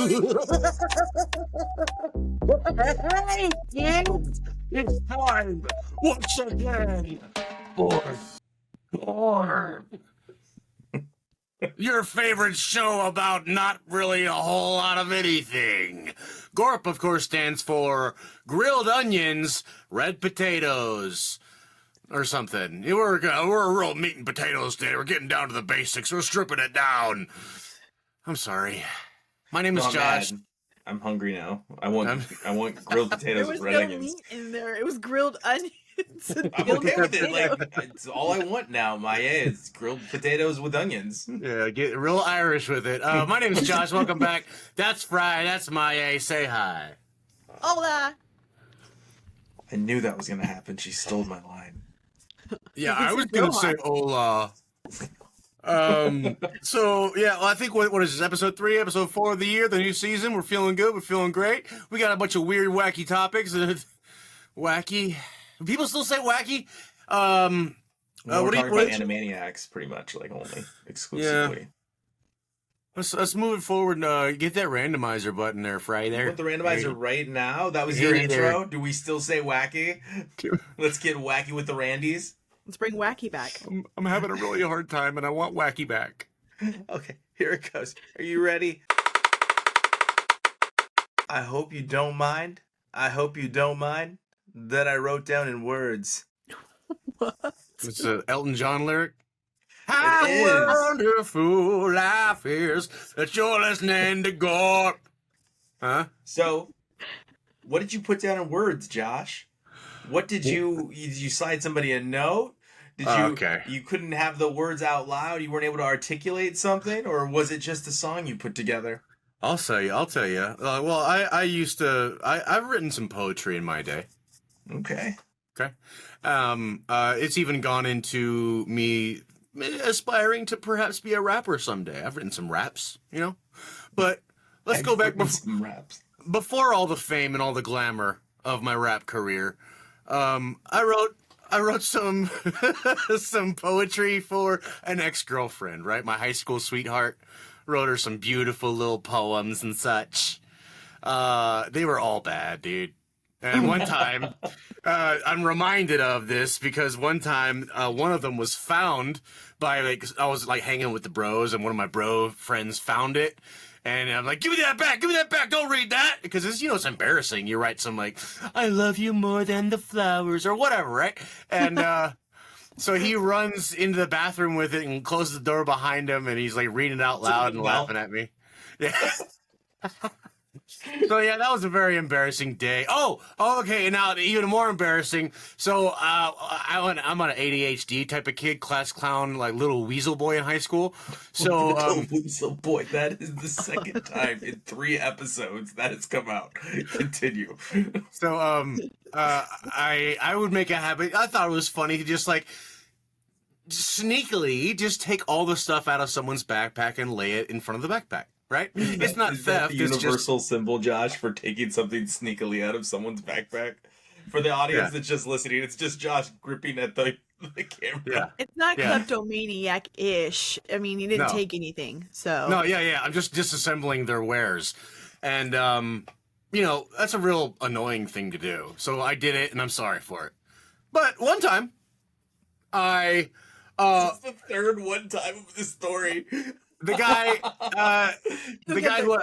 Hey, kids, it's time once again for Gorp. Your favorite show about not really a whole lot of anything. Gorp, of course, stands for grilled onions, red potatoes, or something. We're a real meat and potatoes today. We're getting down to the basics. We're stripping it down. I'm sorry. My name is Josh. Mad. I'm hungry now. I want grilled potatoes with red onions. There was no meat in there. It was grilled onions. I'm okay with it. Like, it's all I want now. Maya is grilled potatoes with onions. Yeah, get real Irish with it. My name is Josh. Welcome back. That's Fry. That's Maya. Say hi. Hola. I knew that was going to happen. She stole my line. Yeah, I was going to say hola. So, yeah, well, I think, what is this, episode 3, episode 4 of the year, the new season. We're feeling good. We're feeling great. We got a bunch of weird, wacky topics. Wacky. People still say wacky. We're talking about Animaniacs, pretty much, like, only, exclusively. Yeah. Let's move it forward and get that randomizer button there, Fry, there. You want the randomizer right now? That was your intro? Do we still say wacky? Let's get wacky with the Randies. Let's bring wacky back. I'm having a really hard time, and I want wacky back. Okay, here it goes. Are you ready? I hope you don't mind. I hope you don't mind that I wrote down in words. What? It's an Elton John lyric. How wonderful life is that you're listening to Gorp. Huh? So, what did you put down in words, Josh? What did you slide somebody a note? Did you Okay. You couldn't have the words out loud? You weren't able to articulate something? Or was it just a song you put together? I'll tell you. Well, I've written some poetry in my day. Okay. It's even gone into me aspiring to perhaps be a rapper someday. I've written some raps, But let's go back some raps. Before all the fame and all the glamour of my rap career. I wrote some some poetry for an ex-girlfriend, right? My high school sweetheart. Wrote her some beautiful little poems and such. They were all bad, dude. And one time, I'm reminded of this because one time, one of them was found by, I was hanging with the bros, and one of my bro friends found it. And I'm like, give me that back, don't read that. Because it's embarrassing. You write some I love you more than the flowers or whatever, right? And so he runs into the bathroom with it and closes the door behind him, and he's reading it out loud and laughing at me. Yeah. So yeah, that was a very embarrassing day. Oh, okay. And now even more embarrassing. So I'm on an ADHD type of kid, class clown, little weasel boy in high school. So little weasel boy. That is the second time in 3 episodes that has come out. Continue. So I would make a habit. I thought it was funny to just sneakily just take all the stuff out of someone's backpack and lay it in front of the backpack. Right? It's not theft. Is that the universal symbol, Josh, for taking something sneakily out of someone's backpack? For the audience that's just listening, it's just Josh gripping at the camera. Yeah. It's not kleptomaniac-ish. I mean, he didn't take anything, so... No, yeah. I'm just disassembling their wares. And, that's a real annoying thing to do. So I did it, and I'm sorry for it. But one time, this is the third one time of this story. The guy who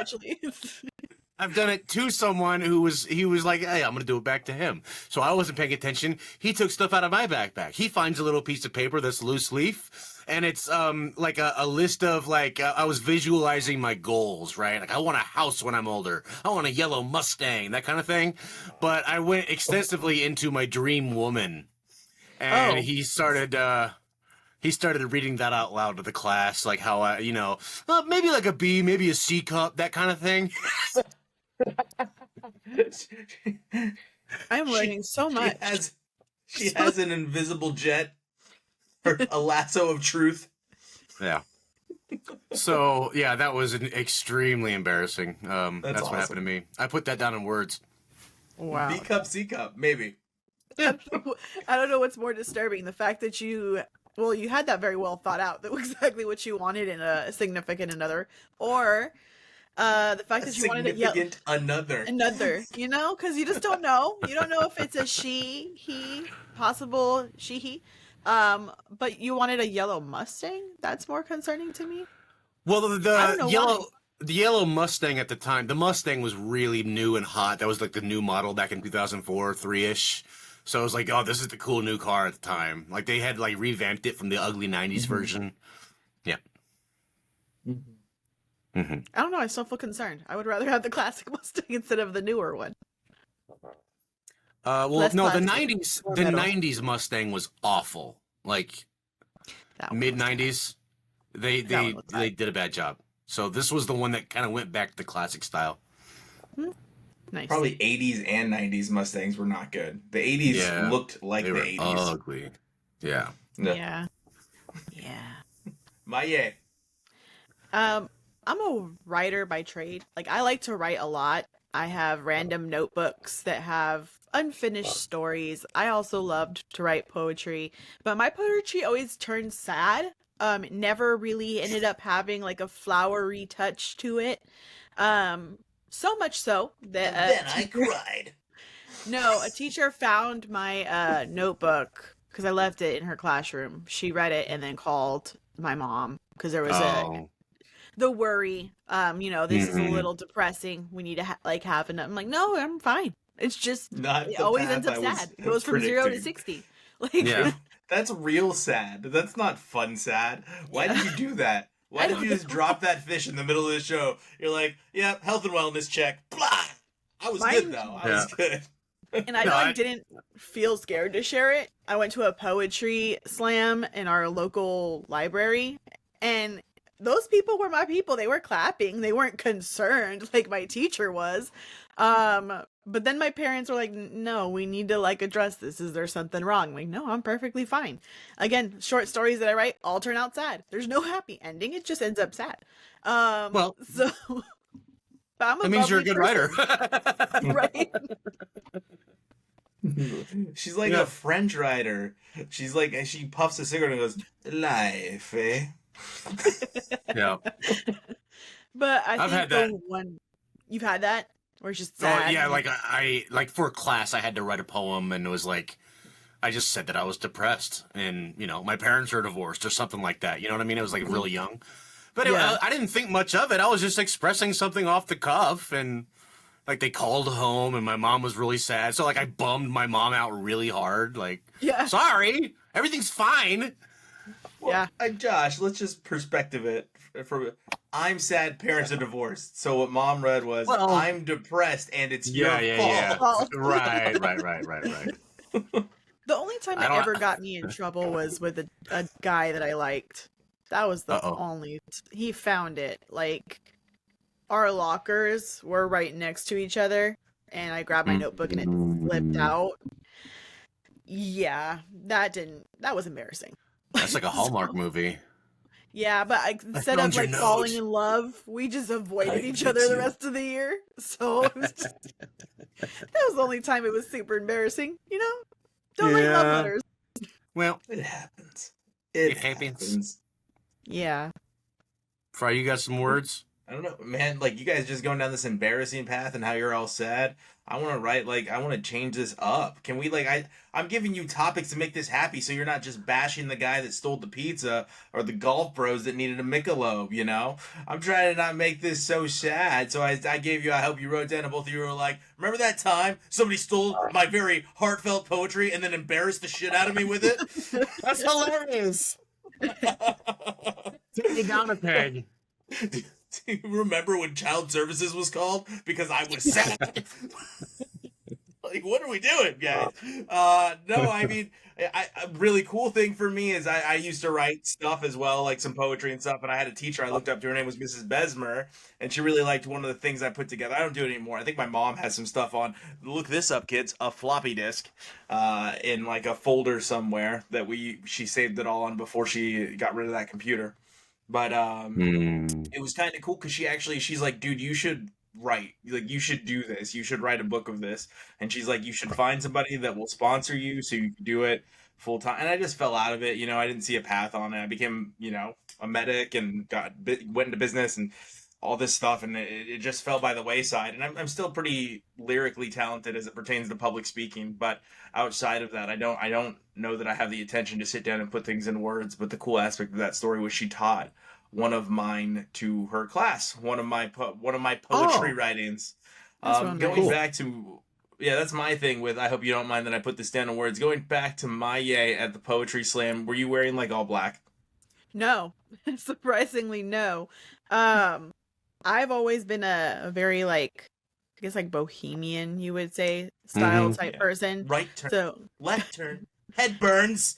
I've done it to someone he was like, hey, I'm going to do it back to him. So I wasn't paying attention. He took stuff out of my backpack. He finds a little piece of paper that's loose leaf. And it's a list of I was visualizing my goals, right? I want a house when I'm older. I want a yellow Mustang, that kind of thing. But I went extensively into my dream woman. And he started reading that out loud to the class, how maybe a B, maybe a C cup, that kind of thing. I'm learning so much. She has an invisible jet, or a lasso of truth. Yeah. So yeah, that was extremely embarrassing. That's awesome. What happened to me. I put that down in words. Wow. B cup, C cup, maybe. I don't know what's more disturbing, the fact that you had that very well thought out, that was exactly what you wanted in a significant other, or The fact A that you wanted to yell significant another. because you just don't know. You don't know if it's a she, he, possible she, he. But you wanted a yellow Mustang? That's more concerning to me. Well, I don't know why. the yellow Mustang at the time, the Mustang was really new and hot. That was like the new model back in 2004, 3-ish. So it was like, oh, this is the cool new car at the time. Like they had like revamped it from the ugly 90s version. Yeah. I don't know. I still feel concerned. I would rather have the classic Mustang instead of the newer one. Well, Less no, the plastic, 90s, more the metal. 90s Mustang was awful. Like That one mid was bad. 90s, they That one was they bad. did a bad job. So this was the one that kind of went back to the classic style. Nice. Probably 80s and 90s Mustangs were not good. The 80s Yeah, looked like they the were 80s. ugly. Yeah. No. Yeah. Yeah. My yay. I'm a writer by trade. Like I like to write a lot. I have random notebooks that have unfinished stories. I also loved to write poetry, but my poetry always turned sad. It never really ended up having like a flowery touch to it. So much so that Then I cried. no, a teacher found my notebook because I left it in her classroom. She read it and then called my mom because there was the worry. This is a Mhm. little depressing. We need to have enough. I'm like, no, I'm fine. It's just Not it the always path ends up I was sad. It goes from 0 to predicting. 60. Like, Yeah. That's real sad. That's not fun sad. Why did you do that? Why I did don't you just drop that fish in the middle of the show? You're like, yeah, health and wellness check. Blah! I was good Mine- though. I was good. and I No, I- didn't feel scared to share it. I went to a poetry slam in our local library, and those people were my people. They were clapping. They weren't concerned like my teacher was. But then my parents were like, no, we need to address this. Is there something wrong? I'm like, no, I'm perfectly fine. Again, short stories that I write all turn out sad. There's no happy ending. It just ends up sad. Well, So but I'm a that means you're a bubbly good person, writer. right? She's like Yeah. a French writer. She's like, she puffs a cigarette and goes, life, eh? Yeah. But I I've think had the that. one you've had that where it's just Oh sad. yeah, like I like for a class I had to write a poem and it was like I just said that I was depressed and my parents are divorced or something like that. You know what I mean? It was like really young. But Yeah. I didn't think much of it. I was just expressing something off the cuff and like they called home and my mom was really sad. So like I bummed my mom out really hard. Like, Yeah. sorry, everything's fine. Yeah. Josh, let's just perspective it. I'm sad, parents are divorced. So what mom read was, Well- I'm depressed and it's your fault. Fault. Right. The only time I it don't- ever got me in trouble was with a guy that I liked. That was the Uh-oh. only. He found it. Like, our lockers were right next to each other, and I grabbed my notebook and it slipped out. Yeah, that was embarrassing. That's like a Hallmark movie. Yeah, but instead found of your falling note. in love, we just avoided I each get other the you. rest of the year. So it was just, that was the only time it was super embarrassing. Don't write love Yeah. letters. Well, It happens. It happens. Yeah. Fry, you got some words? I don't know, man. Like, you guys just going down this embarrassing path and how you're all sad. I want to write, I want to change this up. Can we, I'm giving you topics to make this happy so you're not just bashing the guy that stole the pizza or the golf bros that needed a Michelob, I'm trying to not make this so sad. So I gave you, I hope you wrote down, and both of you were like, remember that time somebody stole my very heartfelt poetry and then embarrassed the shit out of me with it? That's hilarious. Take me down a peg. Do you remember when child services was called? Because I was sad. What are we doing, guys? No, I mean, a really cool thing for me is I used to write stuff as well, like some poetry and stuff, and I had a teacher I looked up to. Her name was Mrs. Besmer, and she really liked one of the things I put together. I don't do it anymore. I think my mom has some stuff on, look this up, kids, a floppy disk in a folder somewhere that she saved it all on before she got rid of that computer. But it was kind of cool because she's like, dude, you should write. You should do this. You should write a book of this. And she's like, you should find somebody that will sponsor you so you can do it full time. And I just fell out of it. I didn't see a path on it. I became, a medic and went into business. And all this stuff, and it just fell by the wayside. And I'm still pretty lyrically talented as it pertains to public speaking, but outside of that, I don't know that I have the attention to sit down and put things in words. But the cool aspect of that story was she taught one of mine to her class, one of my poetry writings. Going back to that's my thing with, I hope you don't mind that I put this down in words. Going back to my yay at the poetry slam, were you wearing like all black? No, surprisingly, no. I've always been a very like, I guess like bohemian, you would say, style type person. Right turn, so left turn, head burns.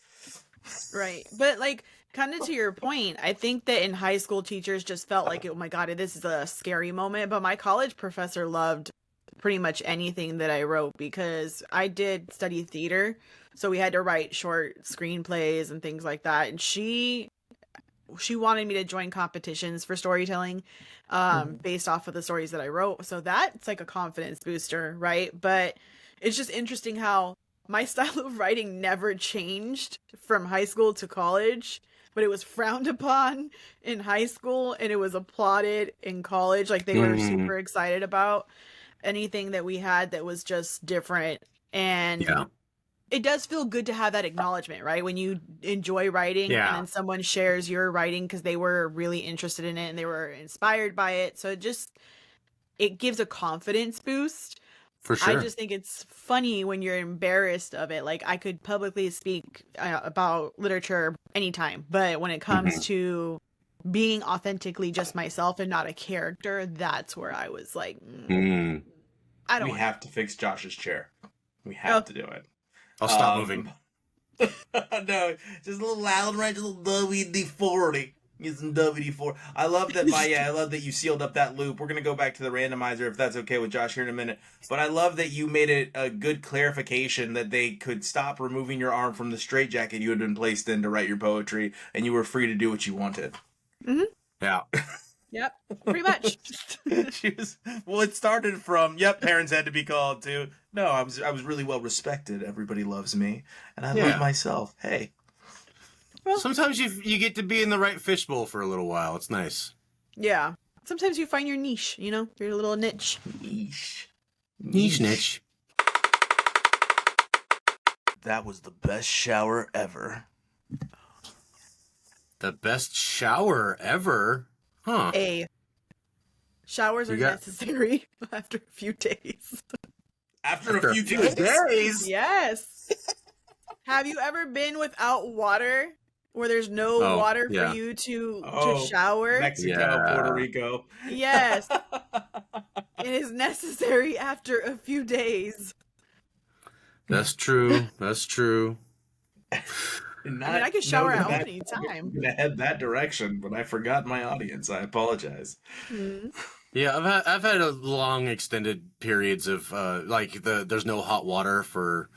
Right, but like kind of to your point, I think that in high school teachers just felt like, oh my god, this is a scary moment. But my college professor loved pretty much anything that I wrote, because I did study theater, so we had to write short screenplays and things like that, and she wanted me to join competitions for storytelling based off of the stories that I wrote. So that's like a confidence booster, right? But it's just interesting how my style of writing never changed from high school to college, but it was frowned upon in high school and it was applauded in college. Like they were super excited about anything that we had that was just different. And it does feel good to have that acknowledgement, right? When you enjoy writing and then someone shares your writing because they were really interested in it and they were inspired by it. So it gives a confidence boost. For sure. I just think it's funny when you're embarrassed of it. Like I could publicly speak about literature anytime, but when it comes to being authentically just myself and not a character, that's where I was like, I don't. We have to fix Josh's chair. We have to do it. I'll stop moving. No, just a little Allen wrench, a little WD-40. Using WD-4. I love that. I love that you sealed up that loop. We're gonna go back to the randomizer if that's okay with Josh here in a minute. But I love that you made it a good clarification that they could stop removing your arm from the straitjacket you had been placed in to write your poetry, and you were free to do what you wanted. Mm-hmm. Yeah. Yep, pretty much. It started from, parents had to be called to. No, I was really well respected. Everybody loves me, and I love myself. Hey. Well, sometimes you get to be in the right fishbowl for a little while. It's nice. Yeah. Sometimes you find your niche, your little niche. Niche. That was the best shower ever. The best shower ever? Huh. Showers are necessary after a few days. After a few days? Yes. Have you ever been without water? Where there's no water for you to shower? Mexico, Puerto Rico. Yes. It is necessary after a few days. That's true. I can shower at home anytime. I'm going to head that direction, but I forgot my audience. I apologize. Mm-hmm. Yeah, I've had a long extended periods of there's no hot water for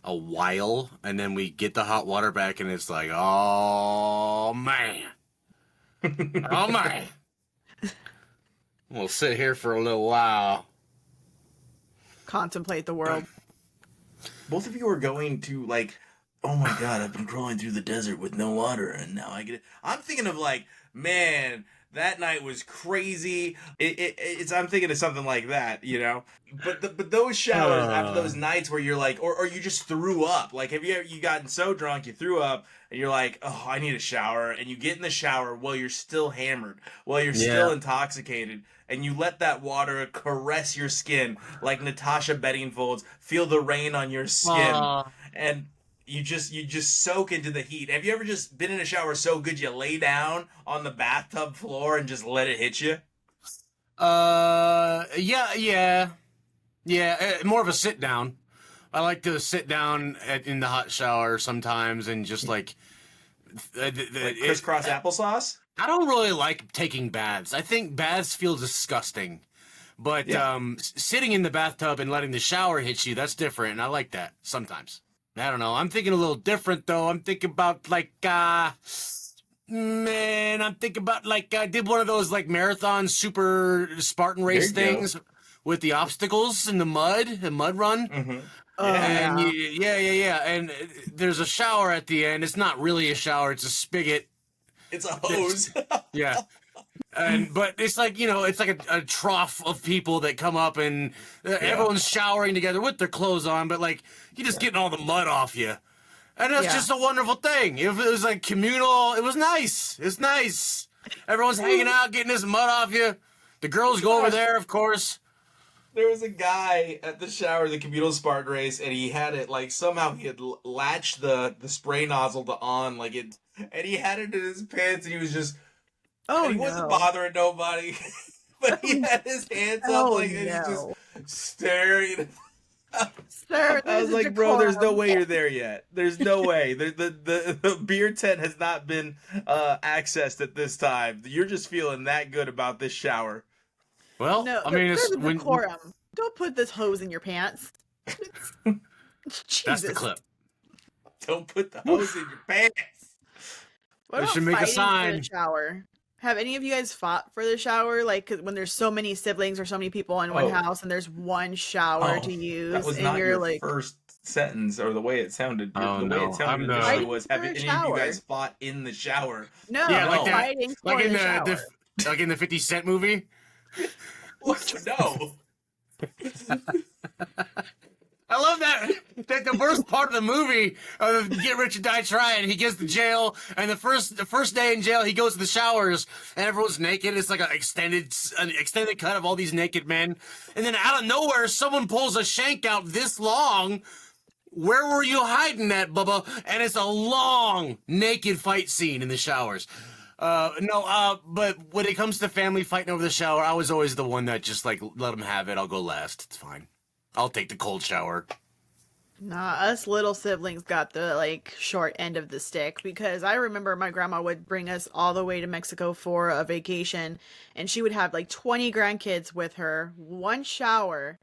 a while, and then we get the hot water back and it's like, oh man. We'll sit here for a little while. Contemplate the world. Both of you are going to oh my god, I've been crawling through the desert with no water and now I get it. I'm thinking of man, that night was crazy. I'm thinking of something like that, But those showers after those nights where you're or you just threw up. Have you gotten so drunk you threw up and you're like, oh, I need a shower, and you get in the shower while you're still hammered, while you're still intoxicated, and you let that water caress your skin like Natasha Bedingfolds, feel the rain on your skin, and you just soak into the heat. Have you ever just been in a shower so good you lay down on the bathtub floor and just let it hit you? Yeah. More of a sit down. I like to sit down in the hot shower sometimes and just crisscross applesauce? I don't really like taking baths. I think baths feel disgusting. But sitting in the bathtub and letting the shower hit you, that's different, and I like that sometimes. I don't know. I'm thinking a little different, though. I'm thinking about, I did one of those, marathon super Spartan race things with the obstacles and the mud run. Mm-hmm. And and there's a shower at the end. It's not really a shower. It's a spigot. It's a hose. Yeah. But it's like, it's like a trough of people that come up and everyone's showering together with their clothes on, but like you're just getting all the mud off you. And that's just a wonderful thing. If it was like communal, it was nice. It's nice. Everyone's hanging out, getting this mud off you. The girls go over there, of course. There was a guy at the shower, the communal Spartan race, and he had it like somehow he had latched the spray nozzle to on like it, and he had it in his pants, and he was just and he wasn't bothering nobody, but he had his hands up like and he's just staring. Sir, I was like, bro, there's no way you're there yet. There's no way. The beer tent has not been accessed at this time. You're just feeling that good about this shower. Well, no, I mean, it's decorum. Don't put this hose in your pants. That's the clip. Don't put the hose in your pants. What about should make a fighting sign. for the shower? Have any of you guys fought for the shower? Like 'cause when there's so many siblings or so many people in one house and there's one shower to use, that was and not you're your like first sentence or the way it sounded. Oh, the way no. it sounded I'm initially not. was, have Fighting any for a of you shower. guys fought in the shower? no, Yeah, like that. fighting for Like in the shower. like in the 50 Cent movie. No. I love that the worst part of the movie, Get Rich or Die Trying, he gets to jail, and the first day in jail, he goes to the showers, and everyone's naked. It's like an extended cut of all these naked men, and then out of nowhere, someone pulls a shank out this long. Where were you hiding that, Bubba? And it's a long naked fight scene in the showers. But when it comes to family fighting over the shower, I was always the one that just like let them have it. I'll go last. It's fine. I'll take the cold shower. Nah, us little siblings got the like short end of the stick because I remember my grandma would bring us all the way to Mexico for a vacation, and she would have like 20 grandkids with her, one shower,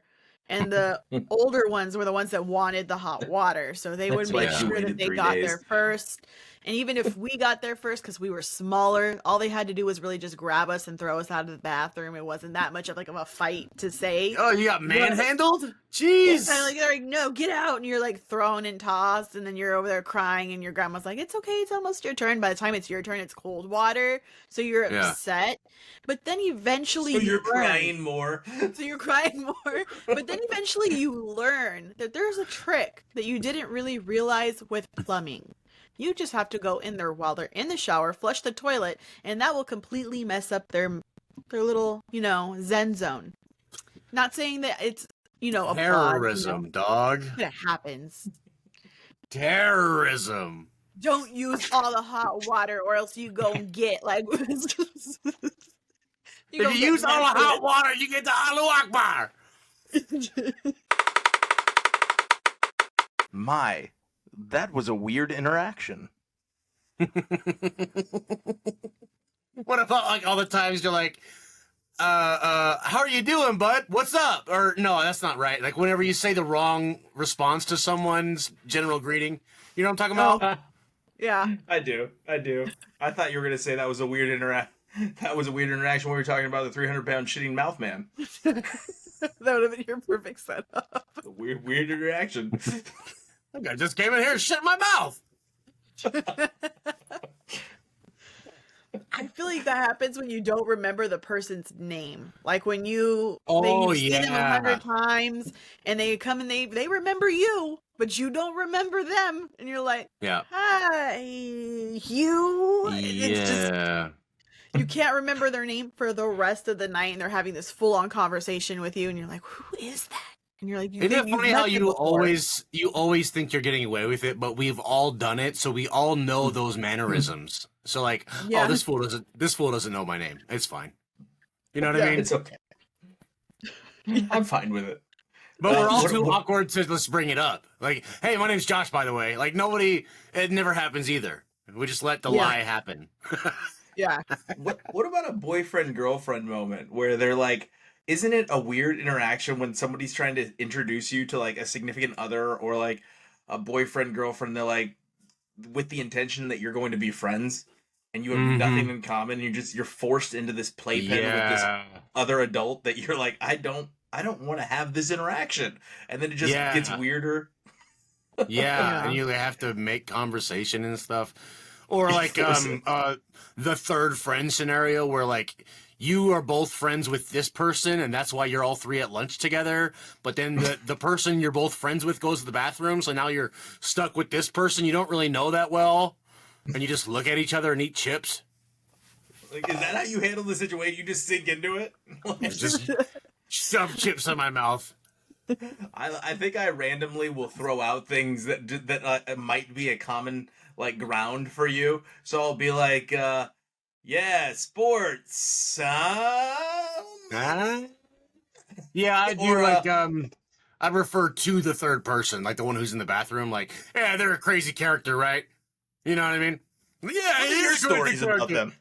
and the older ones were the ones that wanted the hot water, so they would That's why make she sure waited that they 3 got days. there first. And even if we got there first because we were smaller, all they had to do was really just grab us and throw us out of the bathroom. It wasn't that much of like a fight to say. Oh, you got manhandled? Jeez. And like they're like, no, get out, and you're like thrown and tossed, and then you're over there crying, and your grandma's like, it's okay, it's almost your turn. By the time it's your turn, it's cold water, so you're upset. But then eventually So you're learn. crying more. So you're crying more. But then eventually you learn that there's a trick that you didn't really realize with plumbing. You just have to go in there while they're in the shower, flush the toilet, and that will completely mess up their little, zen zone. Not saying that it's, a Terrorism, dog. It happens. Terrorism. Don't use all the hot water or else you go and get like If you use all the hot water, you get the Allahu Akbar. My, that was a weird interaction. What about like all the times you're like, how are you doing, bud? What's up? Or no, that's not right. Like whenever you say the wrong response to someone's general greeting, you know what I'm talking about? Yeah. I do. I thought you were gonna say that was a weird interaction. That was a weird interaction when we were talking about the 300-pound shitting mouth man. That would have been your perfect setup. A weird interaction. That guy just came in here and shit in my mouth. I feel like that happens when you don't remember the person's name. Like when you've seen them 100 times and they come and they remember you, but you don't remember them. And you're like, Yeah. hi, you. It's just, you can't remember their name for the rest of the night, and they're having this full-on conversation with you, and you're like, who is that? And you're like, Isn't it funny how you always think you're getting away with it, but we've all done it, so we all know those mannerisms. So like, oh, this fool doesn't know my name. It's fine. You know what I mean? It's okay. I'm fine with it. But we're all too awkward to let's bring it up. Like, hey, my name's Josh, by the way. Like it never happens either. We just let the lie happen. Yeah. What about a boyfriend-girlfriend moment where they're like, isn't it a weird interaction when somebody's trying to introduce you to like a significant other or like a boyfriend, girlfriend, they're like with the intention that you're going to be friends and you have nothing in common, you're forced into this playpen with this other adult that you're like, I don't want to have this interaction. And then it just gets weirder. And you have to make conversation and stuff. Or like the third friend scenario where like you are both friends with this person and that's why you're all three at lunch together, but then the person you're both friends with goes to the bathroom, so now you're stuck with this person you don't really know that well, and you just look at each other and eat chips. Like, is that how you handle the situation? You just sink into it? Just shove chips in my mouth. I think I randomly will throw out things that might be a common like ground for you. So I'll be like, yeah, sports. Yeah, I do Or, I refer to the third person, like the one who's in the bathroom, like, yeah, they're a crazy character, right? You know what I mean? Yeah, What are your here's a crazy stories about character. them?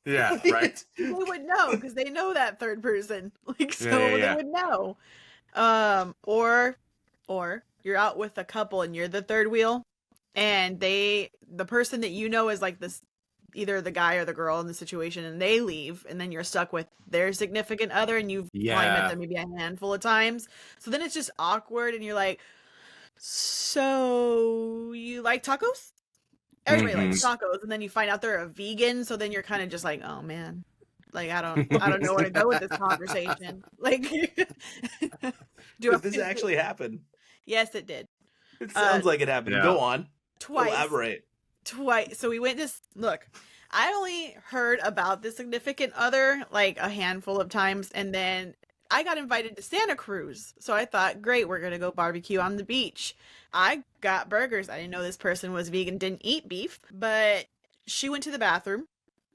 Yeah, right. They would know because they know that third person. Like, so Yeah. they would know. Or you're out with a couple and you're the third wheel, and the person that you know is like this, either the guy or the girl in the situation, and they leave, and then you're stuck with their significant other, and you've probably met them maybe a handful of times. So then it's just awkward, and you're like, so you like tacos? Everybody likes tacos, and then you find out they're a vegan, so then you're kind of just like, oh man, like I don't know where to go with this conversation. Like, Did this actually happen? Yes, it did. It sounds like it happened. yeah. Go on. Twice. Elaborate. Twice. So we went to look. I only heard about the significant other like a handful of times, and then I got invited to Santa Cruz. So I thought, great, we're gonna go barbecue on the beach. I got burgers. I didn't know this person was vegan, didn't eat beef, but she went to the bathroom.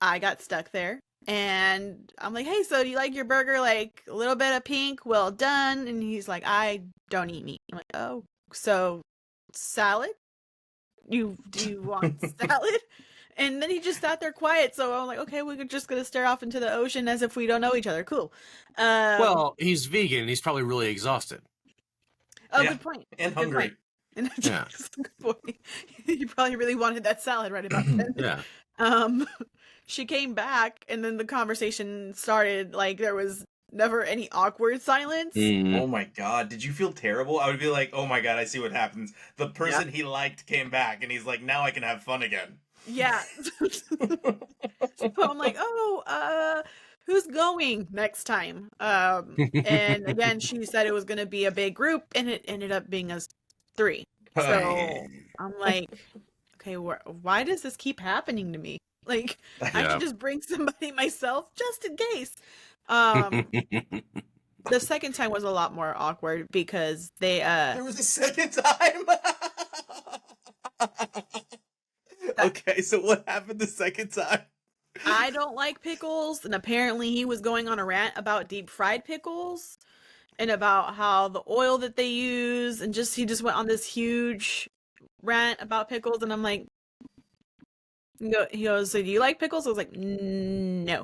I got stuck there. And I'm like, hey, so do you like your burger like a little bit of pink? Well done. And he's like, I don't eat meat. I'm like, oh, so salad? Do you want salad? And then he just sat there quiet. So I'm like, okay, we're just going to stare off into the ocean as if we don't know each other. Cool. Well, he's vegan. He's probably really exhausted. Oh, Yeah. good point. And Good hungry. point. And Yeah. good point. You probably really wanted that salad right about then. Yeah. She came back, and then the conversation started. Like, there was never any awkward silence. Oh my god, did you feel terrible? I would be like, oh my god, I see what happens. The person he liked came back, and he's like, now I can have fun again. Yeah. So I'm like, oh, who's going next time? And again, she said it was going to be a big group, and it ended up being us 3. So I'm like, okay, why does this keep happening to me? Like, I should just bring somebody myself just in case. The second time was a lot more awkward because they There was a second time? Okay, so what happened the second time? I don't like pickles, and apparently he was going on a rant about deep fried pickles and about how the oil that they use, and he just went on this huge rant about pickles, and I'm like, he goes, so do you like pickles? I was like, no.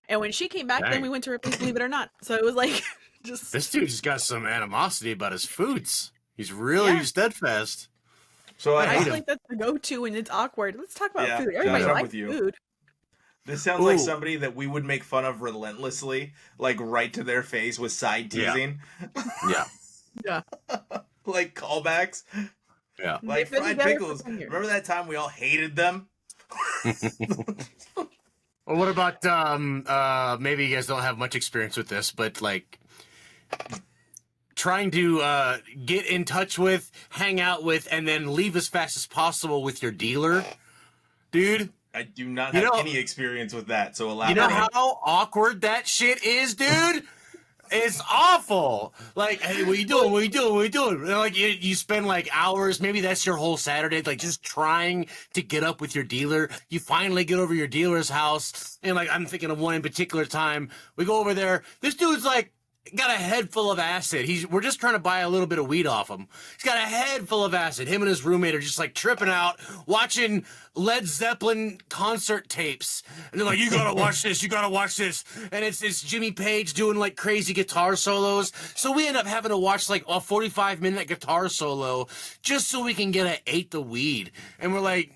And when she came back, then we went to replace Believe It or Not. So it was like, just This dude's got some animosity about his foods. He's really steadfast. So I feel like that's the go-to when it's awkward. Let's talk about food. Everybody I'm likes with you. food. This sounds like somebody that we would make fun of relentlessly, like right to their face with side teasing. Yeah. Yeah. Like callbacks. Yeah. Like They've been fried together for pickles. 10 years. Remember that time we all hated them? Well, what about maybe you guys don't have much experience with this, but like trying to get in touch with, hang out with, and then leave as fast as possible with your dealer, dude. I do not have any experience with that, so elaborate. You know how awkward that shit is, dude? It's awful. Like, hey, what you doing? What you doing? What you doing? And like, you spend like hours, maybe that's your whole Saturday, like just trying to get up with your dealer. You finally get over your dealer's house, and like, I'm thinking of one in particular time. We go over there. This dude's like, got a head full of acid. We're just trying to buy a little bit of weed off him. He's got a head full of acid. Him and his roommate are just like tripping out, watching Led Zeppelin concert tapes. And they're like, you gotta watch this, you gotta watch this. And it's Jimmy Page doing like crazy guitar solos. So we end up having to watch like a 45-minute guitar solo just so we can get ate the weed. And we're like,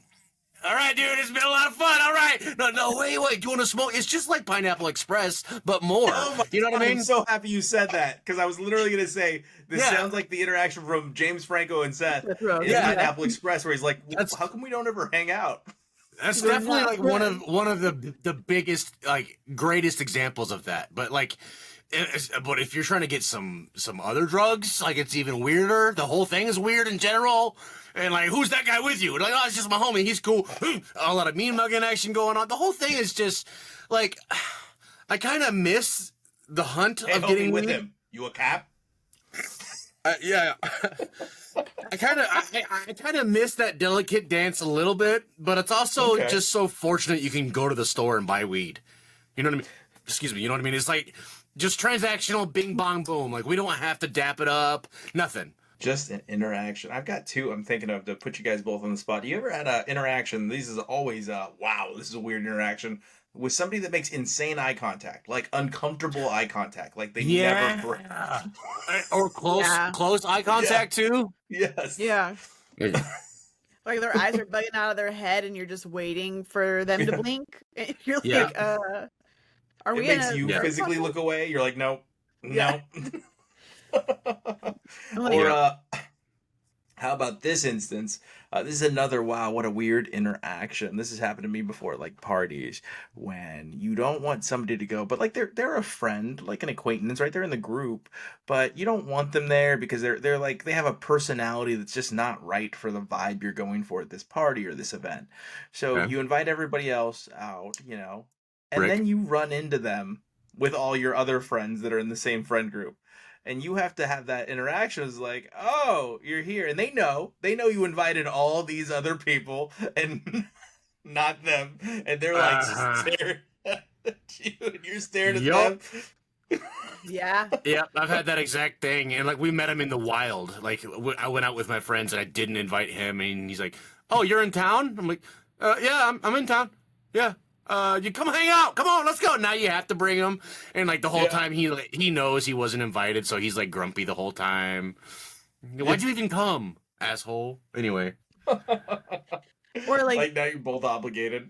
All right, dude, it's been a lot of fun. All right. No, wait. Do you want to smoke? It's just like Pineapple Express, but more. Oh my You know what I God, mean? I'm so happy you said that because I was literally going to say this Yeah. sounds like the interaction from James Franco and Seth Seth Rogen, in yeah. Pineapple Express, where he's like, That's- "How come we don't ever hang out?" That's We're definitely not like one of the biggest, like, greatest examples of that. But like, but if you're trying to get some other drugs, like, it's even weirder. The whole thing is weird in general. And like, who's that guy with you? And like, oh, it's just my homie. He's cool. A lot of mean mugging action going on. The whole thing is just like, I kind of miss the hunt Hey, of homie, getting with weed. him. You a cap? Yeah. I kind of miss that delicate dance a little bit, but it's also Okay. just so fortunate you can go to the store and buy weed. You know what I mean? Excuse me. You know what I mean? It's like just transactional, bing bong boom. Like, we don't have to dap it up. Nothing. Just an interaction. I've got two I'm thinking of to put you guys both on the spot. You ever had an interaction? This is always wow, this is a weird interaction with somebody that makes insane eye contact, like uncomfortable eye contact, like they never break. Or close eye contact too. Yes. Yeah. Like their eyes are bugging out of their head and you're just waiting for them to blink. And you're Yeah. like, are It we makes in a you group physically couple? look away. You're like, no, Yeah. no. I'm like, Or how about this instance? This is another wow, what a weird interaction. This has happened to me before, like parties, when you don't want somebody to go, but like they're a friend, like an acquaintance, right? They're in the group, but you don't want them there because they're like they have a personality that's just not right for the vibe you're going for at this party or this event. So Okay. you invite everybody else out, and Rick. then you run into them with all your other friends that are in the same friend group. And you have to have that interaction. It's like, oh, you're here. And they know you invited all these other people and not them. And they're like staring at you and you're staring at Yup. them. yeah. Yeah, I've had that exact thing, and like we met him in the wild. Like I went out with my friends, and I didn't invite him, and he's like, "Oh, you're in town?" I'm like, "Yeah, I'm in town. Yeah, you come hang out. Come on, let's go." Now you have to bring him, and like the whole time he knows he wasn't invited, so he's like grumpy the whole time. Why'd you even come, asshole? Anyway, Or Like now you're both obligated.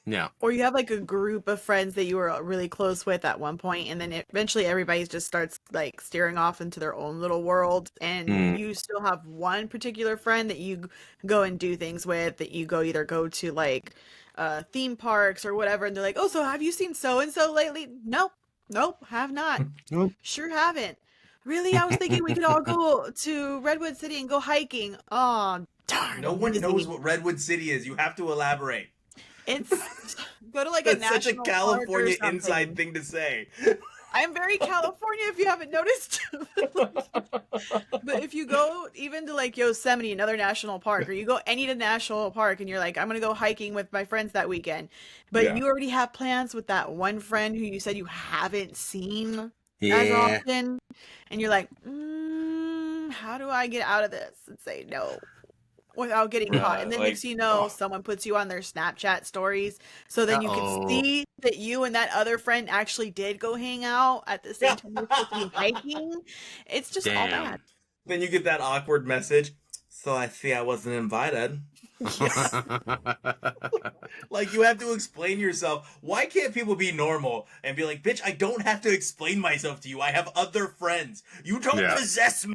yeah, or you have like a group of friends that you were really close with at one point, and then eventually everybody just starts like steering off into their own little world, and you still have one particular friend that you go and do things with, that you either go to like theme parks or whatever, and they're like, "Oh, so have you seen so and so lately?" Nope, have not. Nope. Sure haven't. Really, I was thinking we could all go to Redwood City and go hiking. Oh, darn. No one busy. knows what Redwood City is. You have to elaborate. It's go to like a That's such a national park or California something. inside thing to say. I'm very California if you haven't noticed. But if you go even to like Yosemite, another national park, or you go any national park and you're like, I'm going to go hiking with my friends that weekend, but Yeah. you already have plans with that one friend who you said you haven't seen as yeah. often, and you're like, how do I get out of this and say no without getting caught? And then like, next you know, someone puts you on their Snapchat stories, so then you Uh-oh. can see that you and that other friend actually did go hang out at the same time you're supposed to be hiking. It's just all Damn. bad. Then you get that awkward message. So I see I wasn't invited. Like, you have to explain yourself. Why can't people be normal and be like, bitch, I don't have to explain myself to you. I have other friends. You don't Yeah. possess me,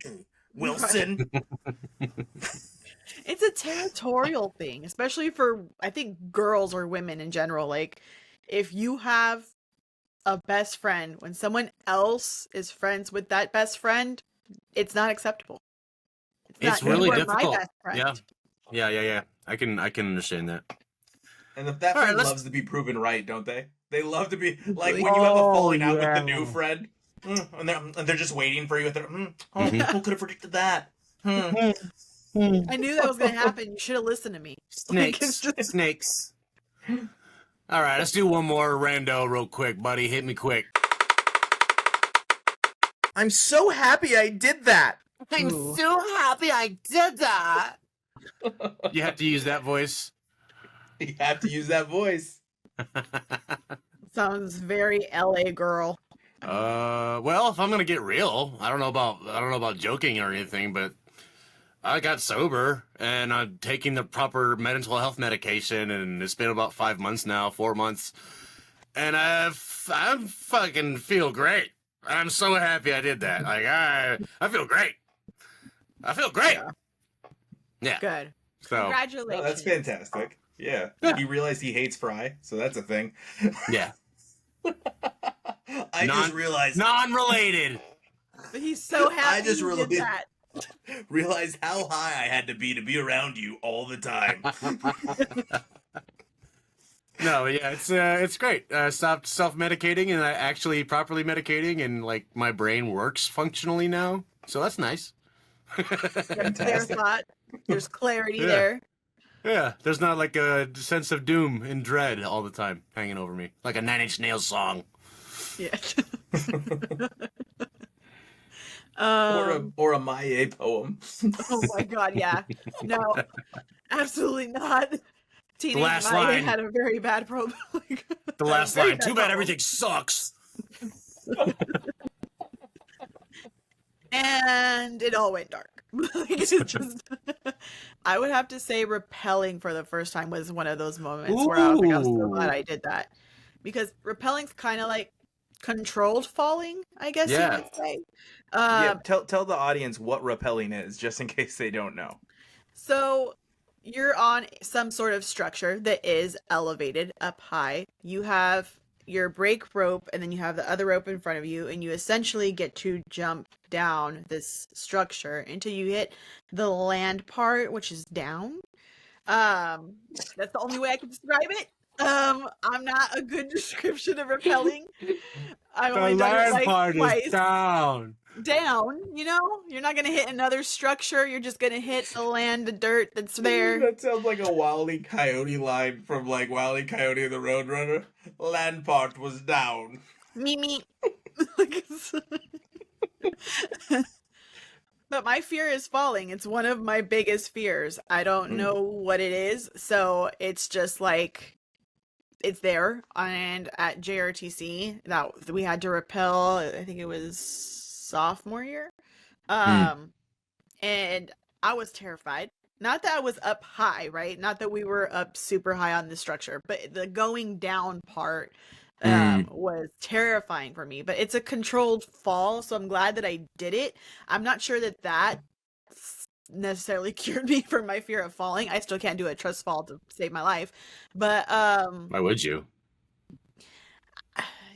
Wilson. It's a territorial thing, especially for, I think, girls or women in general. Like, if you have a best friend, when someone else is friends with that best friend, it's not acceptable. It's not, really "You are my difficult. best friend." Yeah. I can understand that. And that All right, friend let's- loves to be proven right, don't they? They love to be, like, when you have a falling out with the new friend, and they're just waiting for you. And they're, who could have predicted that? I knew that was going to happen. You should have listened to me. Like, it's just- Snakes. All right, let's do one more rando real quick, buddy. Hit me quick. I'm so happy I did that. I'm so happy I did that. You have to use that voice. You have to use that voice. Sounds very LA girl. Well, if I'm gonna get real, I don't know about joking or anything, but I got sober and I'm taking the proper mental health medication, and it's been about 5 months now, 4 months, and I fucking feel great. I'm so happy I did that. Like I feel great. I feel great. Yeah. Good. So Congratulations. No, that's fantastic. Yeah. Yeah. He realized he hates Fry, so that's a thing. yeah, I just realized non-related. But he's so happy I just he really- did that. realized how high I had to be around you all the time. No, yeah, it's great. I stopped self-medicating and I actually properly medicating, and like my brain works functionally now, so that's nice. There's thought. There's clarity Yeah. there. Yeah, there's not like a sense of doom and dread all the time hanging over me, like a Nine Inch Nails song. Yeah. Or a Maie poem. Oh my god, yeah. No, absolutely not. Teenage last Maya line. had a very bad The last very line. Too bad problem. everything sucks. And it all went dark. Like, it's just, I would have to say rappelling for the first time was one of those moments where I was like, I'm so glad I did that. Because rappelling's kind of like controlled falling, I guess Yeah. you could say. Yeah, tell the audience what rappelling is, just in case they don't know. So you're on some sort of structure that is elevated up high. You have your brake rope, and then you have the other rope in front of you, and you essentially get to jump down this structure until you hit the land part, which is down. That's the only way I can describe it. I'm not a good description of rappelling. I've only done it like twice. down. Down, you know, you're not gonna hit another structure. You're just gonna hit the land, the dirt that's there. That sounds like a Wile E. Coyote line from like Wile E. Coyote and the Roadrunner. Land part was down. Me. But my fear is falling. It's one of my biggest fears. I don't know what it is, so it's just like it's there. And at JRTC, that we had to rappel. I think it was sophomore year, and I was terrified. Not that I was up high, right? Not that we were up super high on the structure, but the going down part was terrifying for me. But it's a controlled fall, so I'm glad that I did it. I'm not sure that necessarily cured me from my fear of falling. I still can't do a trust fall to save my life. But Why would you?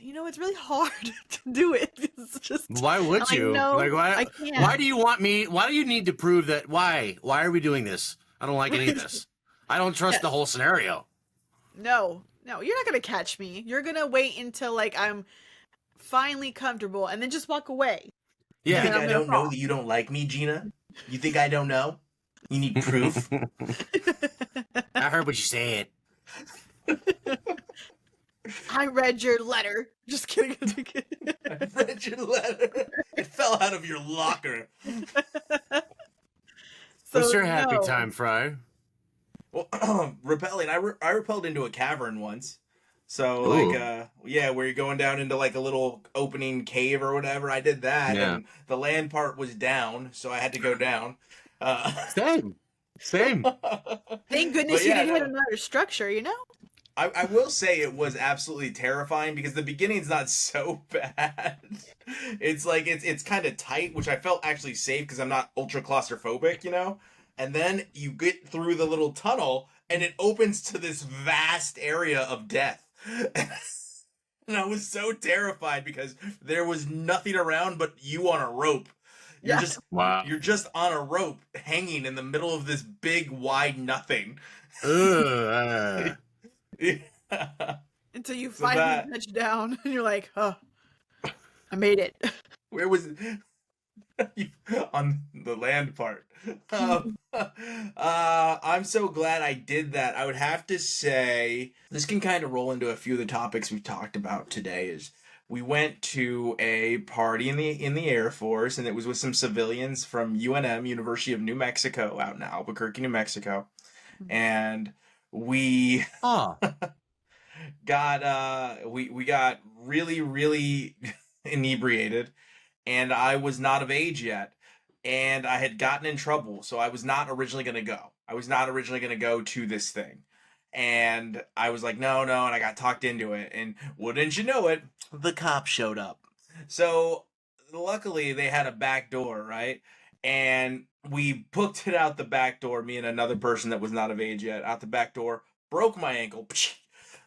you know, it's really hard to do it. It's just Why would I'm you? like, no, Like why? I can't. Why do you want me? Why do you need to prove that? Why? Why are we doing this? I don't like any of this. I don't trust the whole scenario. No, you're not gonna catch me. You're gonna wait until like I'm finally comfortable and then just walk away. You Yeah. think I'm I gonna don't fall. know that you don't like me, Gina? You think I don't know? You need proof? I heard what you said. I read your letter. Just kidding. I read your letter. It fell out of your locker. What's your happy no. time, Fry? Well, rappelling. I rappelled into a cavern once. So Ooh. like yeah, where you're going down into like a little opening cave or whatever. I did that, Yeah. and the land part was down, so I had to go down. Same. Thank goodness But you yeah, didn't hit no. another structure, you know? I will say it was absolutely terrifying because the beginning's not so bad. It's like it's kind of tight, which I felt actually safe because I'm not ultra claustrophobic, you know. And then you get through the little tunnel, and it opens to this vast area of death. And I was so terrified because there was nothing around but you on a rope. You're Yeah. just Wow. you're just on a rope hanging in the middle of this big wide nothing. Ugh. Until you So finally that- touch down and you're like, oh, I made it. Where was it? On the land part? I'm so glad I did that. I would have to say this can kind of roll into a few of the topics we've talked about today. Is we went to a party in the Air Force, and it was with some civilians from UNM, University of New Mexico, out in Albuquerque, New Mexico, and we Oh. got we got really inebriated, and I was not of age yet, and I had gotten in trouble, so I was not originally going to go. I was not originally going to go to this thing. And I was like, no, and I got talked into it. And wouldn't you know it, the cops showed up. So luckily they had a back door, right? And we booked it out the back door, me and another person that was not of age yet, out the back door, broke my ankle.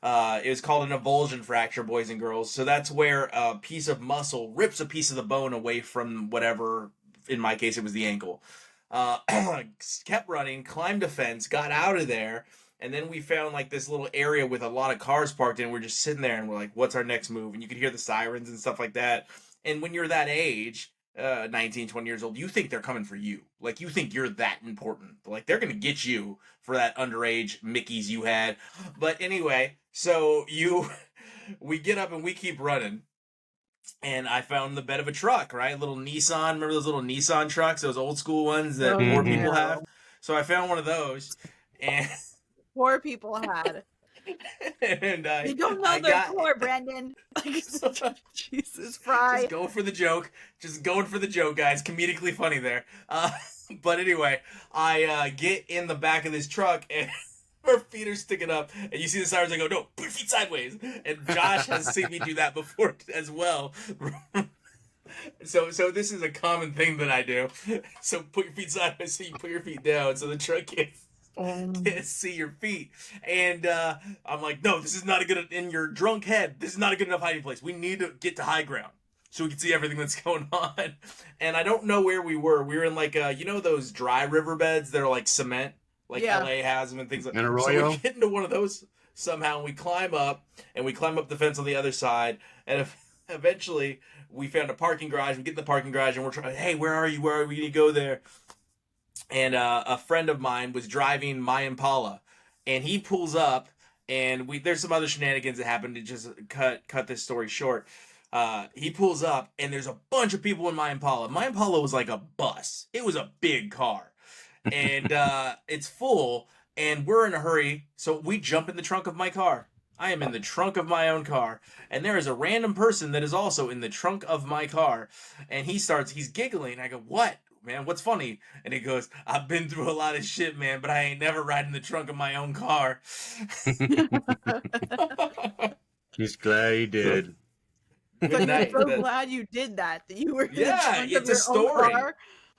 It was called an avulsion fracture, boys and girls. So that's where a piece of muscle rips a piece of the bone away from whatever, in my case, it was the ankle. Kept running, climbed a fence, got out of there, and then we found like this little area with a lot of cars parked in. We're just sitting there and we're like, what's our next move? And you could hear the sirens and stuff like that. And when you're that age, 19, 20 years old, you think they're coming for you. Like, you think you're that important. Like, they're going to get you for that underage Mickeys you had. But anyway, so we get up and we keep running. And I found the bed of a truck, right? A little Nissan. Remember those little Nissan trucks? Those old school ones that poor people have? So I found one of those. And poor people had. And you don't know they're poor, Brandon. Jesus, Fry. Just going for the joke. Just going for the joke, guys. Comedically funny there. But anyway, I get in the back of this truck and her feet are sticking up, and you see the sirens. I go, no, put your feet sideways. And Josh has seen me do that before as well. So this is a common thing that I do. So put your feet sideways, so you put your feet down, so the truck can't see your feet. And I'm like, no, this is not a good, in your drunk head, this is not a good enough hiding place. We need to get to high ground so we can see everything that's going on. And I don't know where we were. We were in like, you know those dry riverbeds that are like cement? Like LA has them and things like that. So we get into one of those somehow, and we climb up the fence on the other side, and eventually we found a parking garage. We get in the parking garage, and we're trying, hey, where are you? We need to go there. And a friend of mine was driving my Impala, and he pulls up, and there's some other shenanigans that happened to just cut this story short. He pulls up, and there's a bunch of people in my Impala. My Impala was like a bus. It was a big car. And it's full, and we're in a hurry, so we jump in the trunk of my car. I am in the trunk of my own car, and there is a random person that is also in the trunk of my car, and he's giggling. I go, what, man, what's funny? And he goes, I've been through a lot of shit, man, but I ain't never riding in the trunk of my own car. He's glad he did. But I'm so glad you did that you were in the trunk of your own car.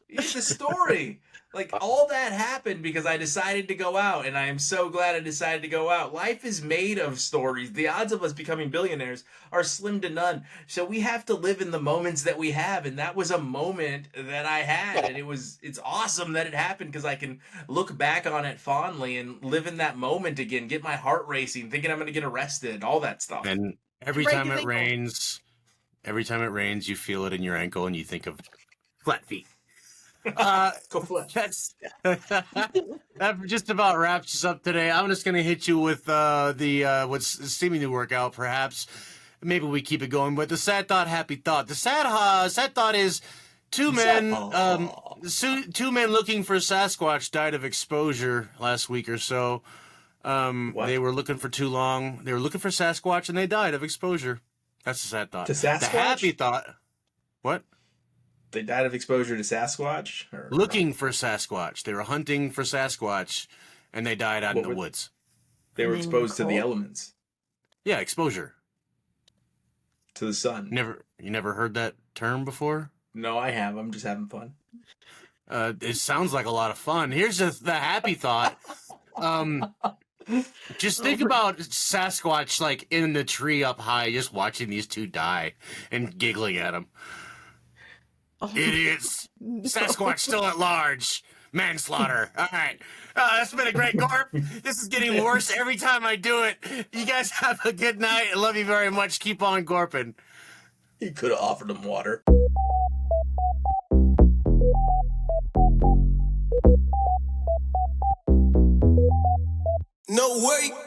It's a story. Like, all that happened because I decided to go out, and I am so glad I decided to go out. Life is made of stories. The odds of us becoming billionaires are slim to none. So we have to live in the moments that we have, and that was a moment that I had, and it's awesome that it happened because I can look back on it fondly and live in that moment again, get my heart racing, thinking I'm going to get arrested, all that stuff. And every time it rains, you feel it in your ankle, and you think of flat feet. Go flat. That just about wraps us up today. I'm just going to hit you with what's seeming to work out, perhaps. Maybe we keep it going, but the sad thought, happy thought. The sad thought is two men looking for Sasquatch died of exposure last week or so. They were looking for too long. They were looking for Sasquatch, and they died of exposure. That's the sad thought. To Sasquatch? The happy thought. What? They died of exposure to Sasquatch? Looking for Sasquatch. They were hunting for Sasquatch, and they died out in the woods. They were exposed to the elements. Yeah, exposure. To the sun. You never heard that term before? No, I have. I'm just having fun. It sounds like a lot of fun. Here's the happy thought. Just think about Sasquatch like in the tree up high, just watching these two die and giggling at them. Idiots. No. Sasquatch still at large. Manslaughter. All right. That's been a great Gorp. This is getting worse every time I do it. You guys have a good night. I love you very much. Keep on Gorping. He could have offered him water. No way.